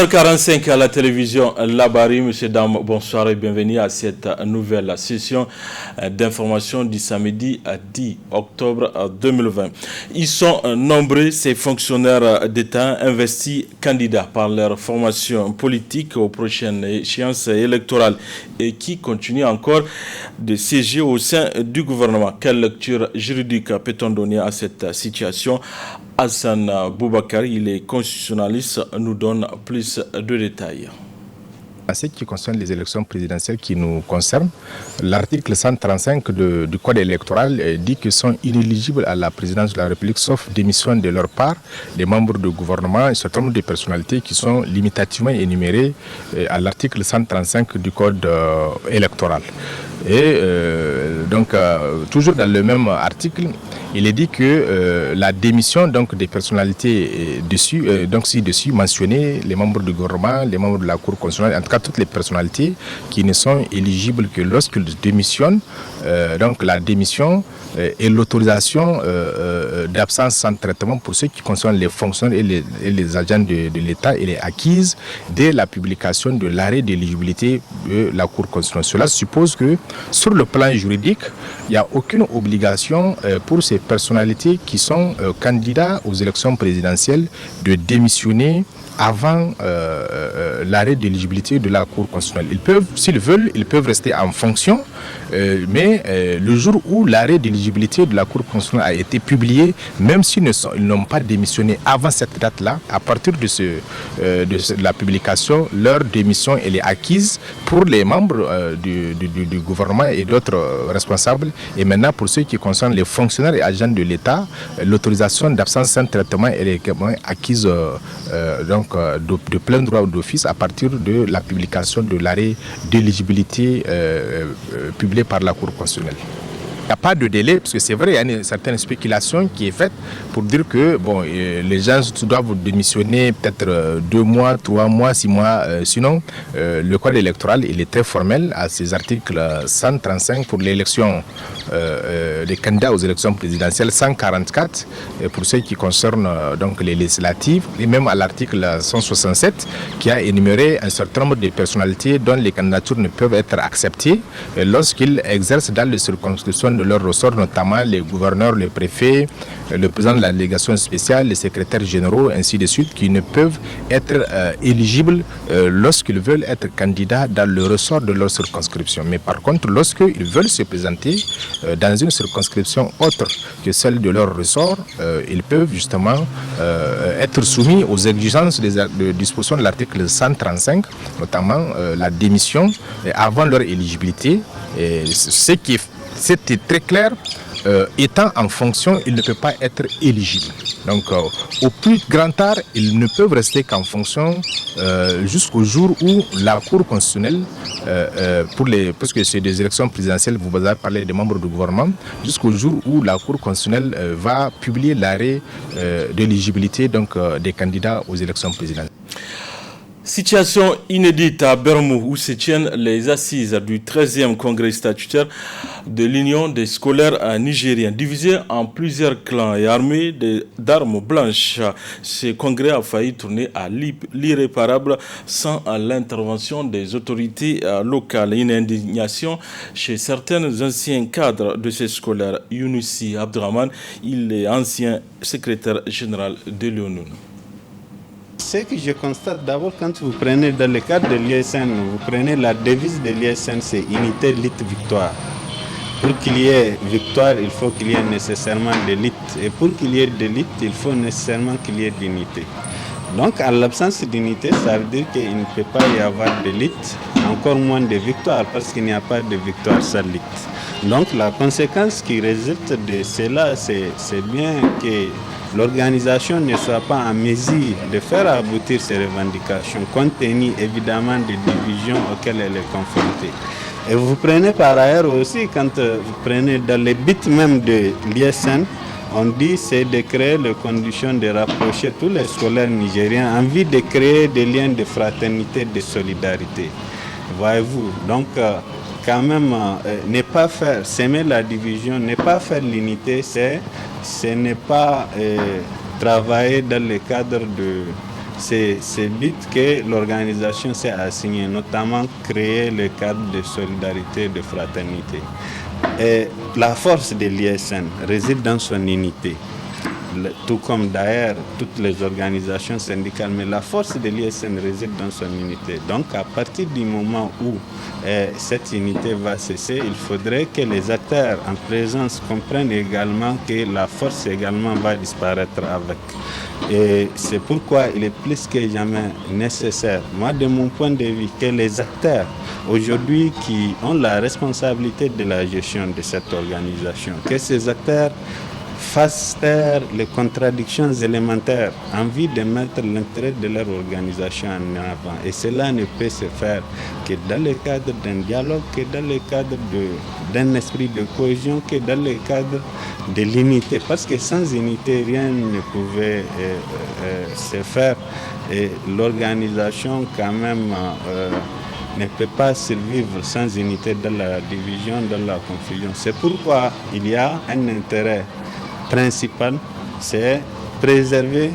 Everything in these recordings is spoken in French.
11h45 à la télévision Labari. Monsieur, dames, bonsoir et bienvenue à cette nouvelle session d'information du samedi 10 octobre 2020. Ils sont nombreux, ces fonctionnaires d'État investis candidats par leur formation politique aux prochaines échéances électorales et qui continuent encore de siéger au sein du gouvernement. Quelle lecture juridique peut-on donner à cette situation? Hassan Boubacar, il est constitutionnaliste, nous donne plus de détails. En ce qui concerne les élections présidentielles qui nous concernent, l'article 135 du Code électoral dit qu'ils sont inéligibles à la présidence de la République sauf démission de leur part des membres du gouvernement et un certain nombre de personnalités qui sont limitativement énumérées à l'article 135 du Code électoral. Et donc, toujours dans le même article, il est dit que la démission donc, des personnalités ci-dessus mentionnées, les membres du gouvernement, les membres de la Cour constitutionnelle, en tout cas toutes les personnalités qui ne sont éligibles que lorsqu'ils démissionnent, donc la démission et l'autorisation d'absence sans traitement pour ceux qui concernent les fonctionnaires et les agents de l'État, elle est acquise dès la publication de l'arrêt d'éligibilité de la Cour constitutionnelle. Cela suppose que sur le plan juridique, il n'y a aucune obligation pour ces personnalités qui sont candidats aux élections présidentielles de démissionner avant l'arrêt d'éligibilité de la Cour constitutionnelle. Ils peuvent, s'ils veulent, ils peuvent rester en fonction, mais le jour où l'arrêt d'éligibilité de la Cour constitutionnelle a été publié, même s'ils n'ont pas démissionné avant cette date-là, à partir de la publication, leur démission elle est acquise pour les membres du gouvernement et d'autres responsables. Et maintenant, pour ceux qui concernent les fonctionnaires et agents de l'État, l'autorisation d'absence sans traitement elle est acquise de plein droit ou d'office à partir de la publication de l'arrêt d'éligibilité publié par la Cour constitutionnelle. Il n'y a pas de délai, parce que c'est vrai, il y a une certaine spéculation qui est faite pour dire que bon, les gens doivent démissionner peut-être 2 mois, 3 mois, 6 mois. Sinon, le code électoral il est très formel à ses articles 135 pour l'élection des candidats aux élections présidentielles, 144 pour ceux qui concernent donc les législatives, et même à l'article 167 qui a énuméré un certain nombre de personnalités dont les candidatures ne peuvent être acceptées lorsqu'ils exercent dans les circonscriptions de leur ressort, notamment les gouverneurs, les préfets, le président de la délégation spéciale, les secrétaires généraux, ainsi de suite, qui ne peuvent être éligibles lorsqu'ils veulent être candidats dans le ressort de leur circonscription. Mais par contre, lorsqu'ils veulent se présenter dans une circonscription autre que celle de leur ressort, ils peuvent justement être soumis aux exigences de disposition de l'article 135, notamment la démission avant leur éligibilité. C'était très clair, étant en fonction, il ne peut pas être éligible. Donc, au plus grand tard, ils ne peuvent rester qu'en fonction jusqu'au jour où la Cour constitutionnelle, parce que c'est des élections présidentielles, vous avez parlé des membres du gouvernement, jusqu'au jour où la Cour constitutionnelle va publier l'arrêt d'éligibilité des candidats aux élections présidentielles. Situation inédite à Bermou où se tiennent les assises du 13e congrès statutaire de l'Union des scolaires nigériens. Divisé en plusieurs clans et armés d'armes blanches, ce congrès a failli tourner à l'irréparable sans l'intervention des autorités locales. Une indignation chez certains anciens cadres de ces scolaires. Younousi Abdraman, il est ancien secrétaire général de l'ONU. Ce que je constate d'abord, quand vous prenez dans le cadre de l'ISN, vous prenez la devise de l'ISN, c'est unité, lutte, victoire. Pour qu'il y ait victoire, il faut qu'il y ait nécessairement de lutte. Et pour qu'il y ait de lutte, il faut nécessairement qu'il y ait d'unité. Donc, à l'absence d'unité, ça veut dire qu'il ne peut pas y avoir de lutte, encore moins de victoire, parce qu'il n'y a pas de victoire sans lutte. Donc, la conséquence qui résulte de cela, c'est bien que l'organisation ne soit pas en mesure de faire aboutir ces revendications, compte tenu évidemment des divisions auxquelles elle est confrontée. Et vous prenez par ailleurs aussi, quand vous prenez dans les buts même de l'ISN, on dit c'est de créer les conditions de rapprocher tous les scolaires nigériens en vue de créer des liens de fraternité, de solidarité. Voyez-vous, donc quand même, ne pas faire, s'aimer la division, ne pas faire l'unité, ce n'est pas travailler dans le cadre c'est ce but que l'organisation s'est assignée, notamment créer le cadre de solidarité et de fraternité. Et la force de l'ISN réside dans son unité, tout comme d'ailleurs toutes les organisations syndicales, mais la force de l'ISN réside dans son unité. Donc à partir du moment où cette unité va cesser, il faudrait que les acteurs en présence comprennent également que la force également va disparaître avec. Et c'est pourquoi il est plus que jamais nécessaire, moi de mon point de vue, que les acteurs aujourd'hui qui ont la responsabilité de la gestion de cette organisation, que ces acteurs fassent taire les contradictions élémentaires en vue de mettre l'intérêt de leur organisation en avant. Et cela ne peut se faire que dans le cadre d'un dialogue, que dans le cadre d'un esprit de cohésion, que dans le cadre de l'unité. Parce que sans unité, rien ne pouvait se faire. Et l'organisation, quand même, ne peut pas survivre sans unité dans la division, dans la confusion. C'est pourquoi il y a un intérêt principal, c'est préserver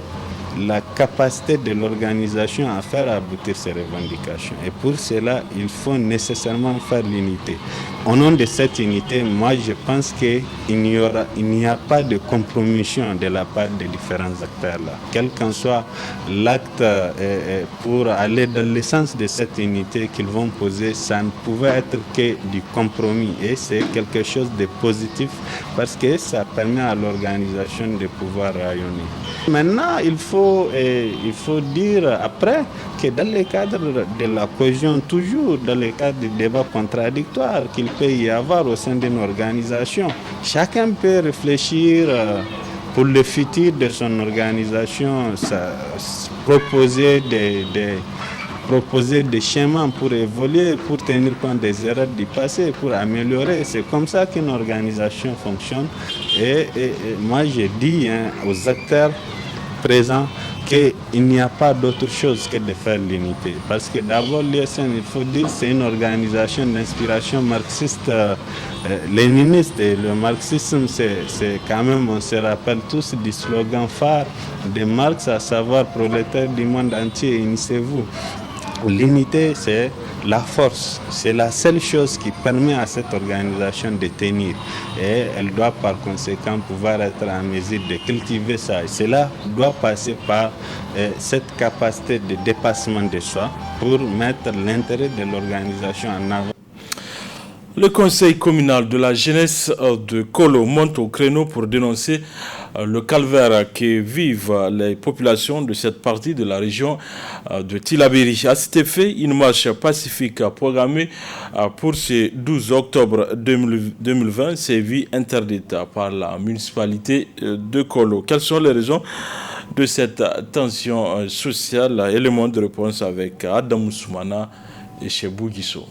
la capacité de l'organisation à faire aboutir ses revendications. Et pour cela, il faut nécessairement faire l'unité. Au nom de cette unité, moi je pense qu'il n'y a pas de compromission de la part des différents acteurs-là. Quel qu'en soit l'acte pour aller dans le sens de cette unité qu'ils vont poser, ça ne pouvait être que du compromis. Et c'est quelque chose de positif parce que ça permet à l'organisation de pouvoir rayonner. Maintenant, il faut dire après que dans le cadre de la cohésion, toujours dans le cadre du débat contradictoire qu'il peut y avoir au sein d'une organisation, chacun peut réfléchir pour le futur de son organisation, proposer des schémas pour évoluer, pour tenir compte des erreurs du passé, pour améliorer. C'est comme ça qu'une organisation fonctionne. Et moi, je dis aux acteurs présents qu'il n'y a pas d'autre chose que de faire l'unité. Parce que d'abord, l'ISN, il faut dire, c'est une organisation d'inspiration marxiste, léniniste. Et le marxisme, c'est quand même, on se rappelle tous du slogan phare de Marx, à savoir prolétaires du monde entier, unissez-vous. L'unité, c'est la force. C'est la seule chose qui permet à cette organisation de tenir. Et elle doit par conséquent pouvoir être en mesure de cultiver ça. Et cela doit passer par cette capacité de dépassement de soi pour mettre l'intérêt de l'organisation en avant. Le conseil communal de la jeunesse de Kolo monte au créneau pour dénoncer le calvaire que vivent les populations de cette partie de la région de Tillabéri. À cet effet, une marche pacifique programmée pour ce 12 octobre 2020 s'est vue interdite par la municipalité de Kolo. Quelles sont les raisons de cette tension sociale? Élément de réponse avec Adam Soumana et Chebou Guisso.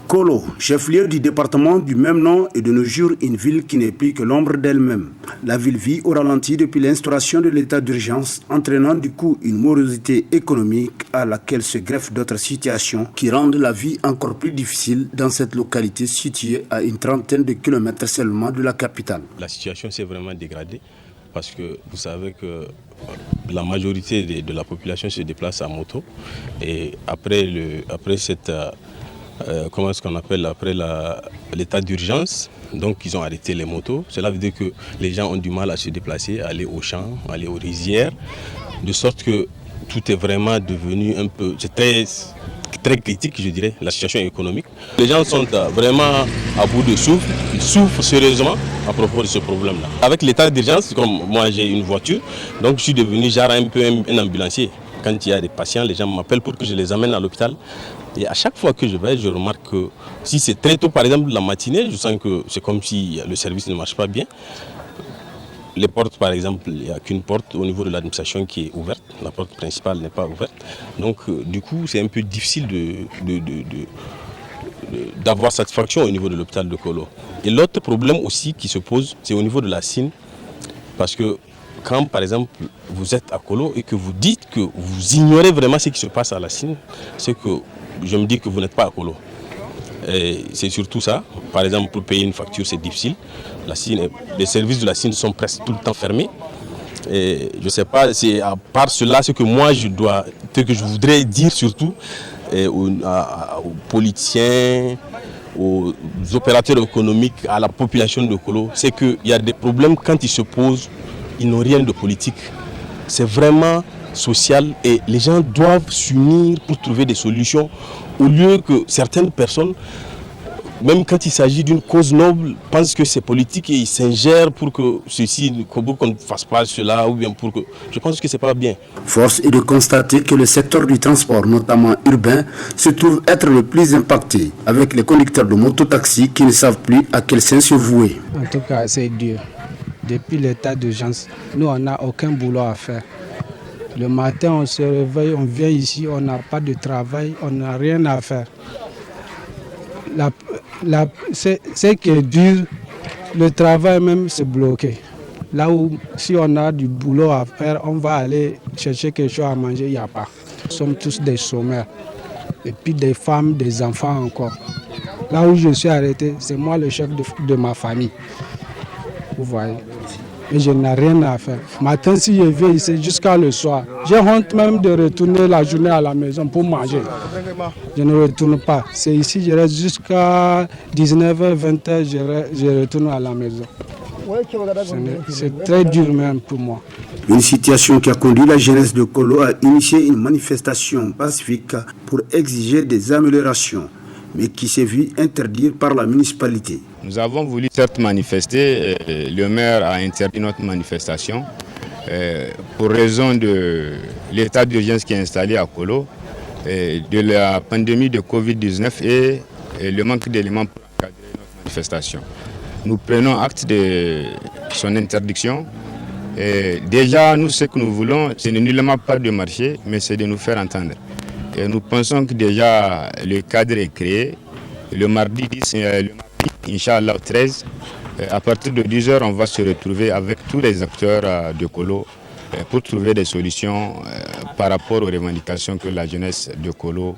Kolo, chef-lieu du département du même nom, est de nos jours une ville qui n'est plus que l'ombre d'elle-même. La ville vit au ralenti depuis l'instauration de l'état d'urgence, entraînant du coup une morosité économique à laquelle se greffent d'autres situations qui rendent la vie encore plus difficile dans cette localité située à une trentaine de kilomètres seulement de la capitale. La situation s'est vraiment dégradée parce que vous savez que la majorité de la population se déplace à moto et après cette... comment est-ce qu'on appelle après l'état d'urgence, donc ils ont arrêté les motos. Cela veut dire que les gens ont du mal à se déplacer, à aller aux champs, à aller aux rizières, de sorte que tout est vraiment devenu un peu, c'est très critique, je dirais, la situation économique. Les gens sont vraiment à bout de souffle, ils souffrent sérieusement à propos de ce problème-là. Avec l'état d'urgence, comme moi j'ai une voiture, donc je suis devenu genre un peu un ambulancier. Quand il y a des patients, les gens m'appellent pour que je les amène à l'hôpital. Et à chaque fois que je vais, je remarque que si c'est très tôt, par exemple la matinée, je sens que c'est comme si le service ne marche pas bien. Les portes, par exemple, il n'y a qu'une porte au niveau de l'administration qui est ouverte. La porte principale n'est pas ouverte. Donc, du coup, c'est un peu difficile d'avoir satisfaction au niveau de l'hôpital de Kolo. Et l'autre problème aussi qui se pose, c'est au niveau de la SIN. Parce que quand, par exemple, vous êtes à Kolo et que vous dites que vous ignorez vraiment ce qui se passe à la SIN, c'est que je me dis que vous n'êtes pas à Kolo. Et c'est surtout ça. Par exemple, pour payer une facture, c'est difficile. Les services de la SIN sont presque tout le temps fermés. Et je ne sais pas, c'est à part cela, ce que moi je voudrais dire surtout aux politiciens, aux opérateurs économiques, à la population de Kolo, c'est qu'il y a des problèmes quand ils se posent, ils n'ont rien de politique. C'est vraiment social et les gens doivent s'unir pour trouver des solutions au lieu que certaines personnes, même quand il s'agit d'une cause noble, pensent que c'est politique et ils s'ingèrent pour que qu'on ne fasse pas cela ou bien pour que... Je pense que c'est pas bien. Force est de constater que le secteur du transport, notamment urbain, se trouve être le plus impacté, avec les conducteurs de mototaxi qui ne savent plus à quel sens se vouer. En tout cas, c'est dur. Depuis l'état d'urgence, nous, on n'a aucun boulot à faire. Le matin, on se réveille, on vient ici, on n'a pas de travail, on n'a rien à faire. Ce qui est dur, le travail même, c'est bloqué. Là où, si on a du boulot à faire, on va aller chercher quelque chose à manger, il n'y a pas. Nous sommes tous des chômeurs. Et puis des femmes, des enfants encore. Là où je suis arrêté, c'est moi le chef de ma famille. Vous voyez. Et je n'ai rien à faire. Matin, si je viens ici jusqu'à le soir, j'ai honte même de retourner la journée à la maison pour manger. Je ne retourne pas. C'est ici, je reste jusqu'à 19h, 20h, je retourne à la maison. C'est très dur même pour moi. Une situation qui a conduit la jeunesse de Kolo à initier une manifestation pacifique pour exiger des améliorations, mais qui s'est vue interdire par la municipalité. Nous avons voulu certes manifester, le maire a interdit notre manifestation pour raison de l'état d'urgence qui est installé à Kolo, de la pandémie de Covid-19 et le manque d'éléments pour encadrer notre manifestation. Nous prenons acte de son interdiction. Et déjà, nous, ce que nous voulons, ce n'est nullement pas de marcher, mais c'est de nous faire entendre. Et nous pensons que déjà le cadre est créé. Le mardi 10, Inch'Allah 13, à partir de 10h, on va se retrouver avec tous les acteurs de Kolo pour trouver des solutions par rapport aux revendications que la jeunesse de Kolo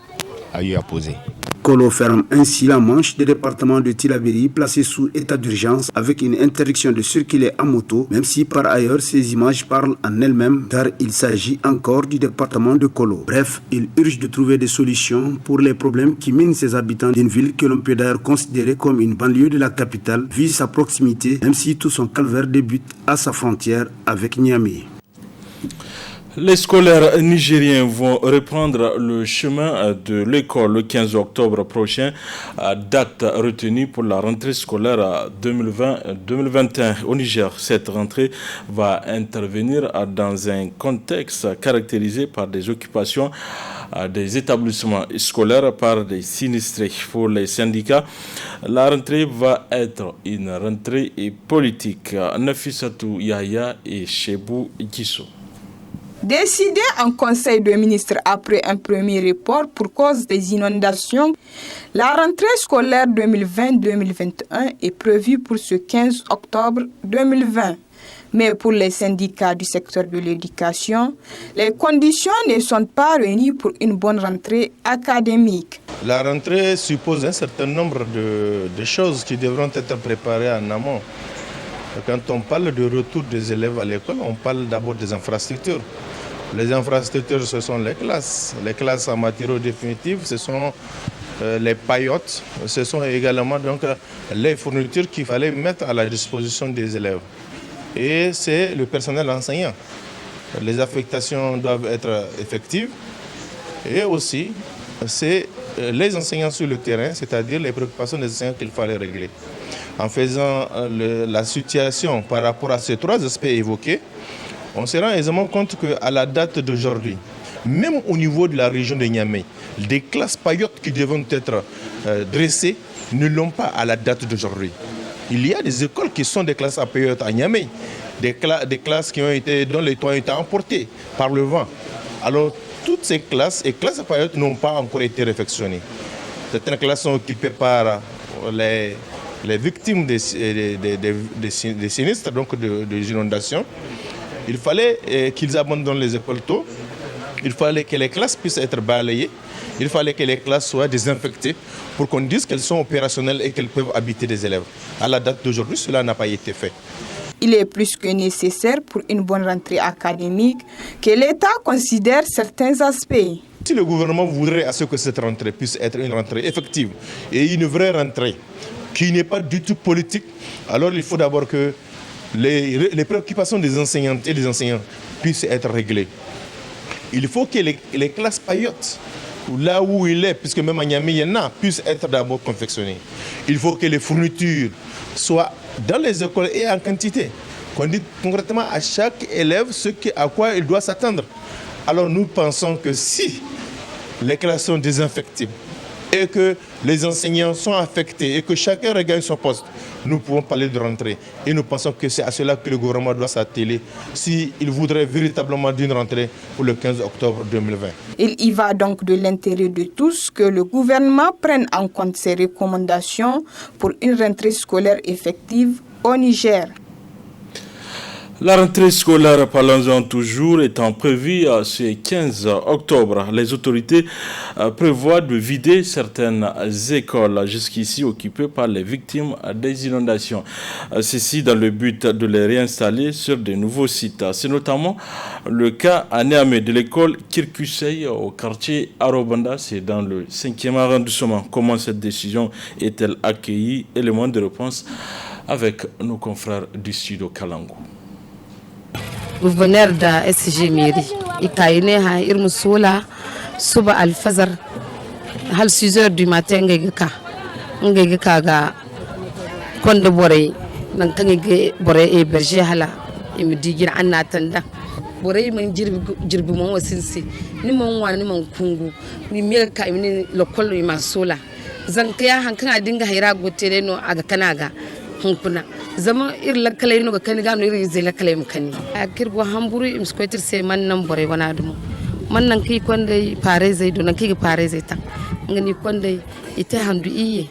a eu à poser. Kolo ferme ainsi la manche des départements de Tillabéri placés sous état d'urgence avec une interdiction de circuler à moto, même si par ailleurs ces images parlent en elles-mêmes car il s'agit encore du département de Kolo. Bref, il urge de trouver des solutions pour les problèmes qui minent ses habitants d'une ville que l'on peut d'ailleurs considérer comme une banlieue de la capitale vu sa proximité, même si tout son calvaire débute à sa frontière avec Niamey. Les scolaires nigériens vont reprendre le chemin de l'école le 15 octobre prochain, date retenue pour la rentrée scolaire 2020-2021 au Niger. Cette rentrée va intervenir dans un contexte caractérisé par des occupations des établissements scolaires par des sinistrés. Pour les syndicats, la rentrée va être une rentrée politique. Nafissatou Yahya et Chebou Gisso. Décidé en Conseil de ministres après un premier report pour cause des inondations, la rentrée scolaire 2020-2021 est prévue pour ce 15 octobre 2020. Mais pour les syndicats du secteur de l'éducation, les conditions ne sont pas réunies pour une bonne rentrée académique. La rentrée suppose un certain nombre de choses qui devront être préparées en amont. Quand on parle de retour des élèves à l'école, on parle d'abord des infrastructures. Les infrastructures, ce sont les classes. Les classes en matériaux définitifs, ce sont les paillotes. Ce sont également donc, les fournitures qu'il fallait mettre à la disposition des élèves. Et c'est le personnel enseignant. Les affectations doivent être effectives. Et aussi, c'est les enseignants sur le terrain, c'est-à-dire les préoccupations des enseignants qu'il fallait régler. En faisant la situation par rapport à ces trois aspects évoqués, on se rend aisément compte qu'à la date d'aujourd'hui, même au niveau de la région de Niamey, des classes paillotes qui devront être dressées ne l'ont pas à la date d'aujourd'hui. Il y a des écoles qui sont des classes à paillotes à Niamey, des classes dont les toits ont été emportés par le vent. Alors, toutes ces classes et classes à paillotes n'ont pas encore été réfectionnées. Certaines classes sont occupées par les victimes des sinistres, donc des inondations. Il fallait qu'ils abandonnent les écoles tôt. Il fallait que les classes puissent être balayées. Il fallait que les classes soient désinfectées pour qu'on dise qu'elles sont opérationnelles et qu'elles peuvent habiter des élèves. À la date d'aujourd'hui, cela n'a pas été fait. Il est plus que nécessaire pour une bonne rentrée académique que l'État considère certains aspects. Si le gouvernement voudrait à ce que cette rentrée puisse être une rentrée effective et une vraie rentrée qui n'est pas du tout politique, alors il faut d'abord que les préoccupations des enseignantes et des enseignants puissent être réglées. Il faut que les classes paillotes, là où il est, puisque même à Niamey, il y en a, puissent être d'abord confectionnées. Il faut que les fournitures soient dans les écoles et en quantité. Qu'on dit concrètement à chaque élève à quoi il doit s'attendre. Alors nous pensons que si les classes sont désinfectées et que les enseignants sont affectés et que chacun regagne son poste, nous pouvons parler de rentrée. Et nous pensons que c'est à cela que le gouvernement doit s'atteler s'il voudrait véritablement d'une rentrée pour le 15 octobre 2020. Il y va donc de l'intérêt de tous que le gouvernement prenne en compte ces recommandations pour une rentrée scolaire effective au Niger. La rentrée scolaire, parlons-en toujours, étant prévue ce 15 octobre. Les autorités prévoient de vider certaines écoles jusqu'ici occupées par les victimes des inondations. Ceci dans le but de les réinstaller sur de nouveaux sites. C'est notamment le cas à Niamey de l'école Kirkusei au quartier Arobanda, c'est dans le 5e arrondissement. Comment cette décision est-elle accueillie? Élément de réponse avec nos confrères du studio Kalangu. Gouverneur da SG Mairie ikaine ha irmu sola suba alfazar hal 6h du matin ngege ka ga konde bore nan kange bore e berger hala imi digir annatanda bore man jirbi mon wasinsi ni mon wani man kungu ni me ka imi lokol ma sola zankaya hankan adinga haira gotere no aga kanaga hunkuna zama irla kale no ga kaniga no iri zela kale mkani akirgo hamburu imskwetir se man nan bore wana dum man nan ki konde pare zai do nan ki pare zai ta ngani konde ita handu iye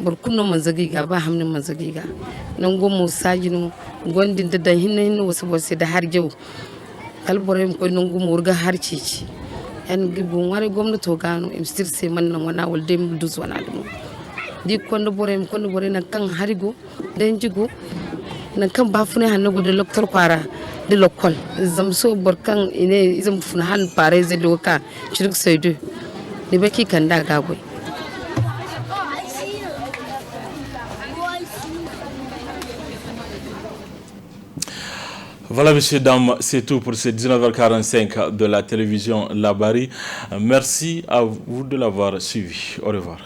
burkuno manzagi ga ba hamnin manzagi ga nan go musa jinu gondin da dan hinne wasu wasu da har jau kalbore ko nan go murga har cici en gibu wari gwamnato gano imstir se man nan wana walde mu duz wana dum di kondo bore na kan harigo den jigo na kan bafune hanno de docteur para de lokol zamso borkan ine zam funa han pare ze doka chirik seydu ni baki kan daga goy. Voilà, messieurs, dames, c'est tout pour ce 19h45 de la télévision Labari. Merci à vous de l'avoir suivi. Au revoir.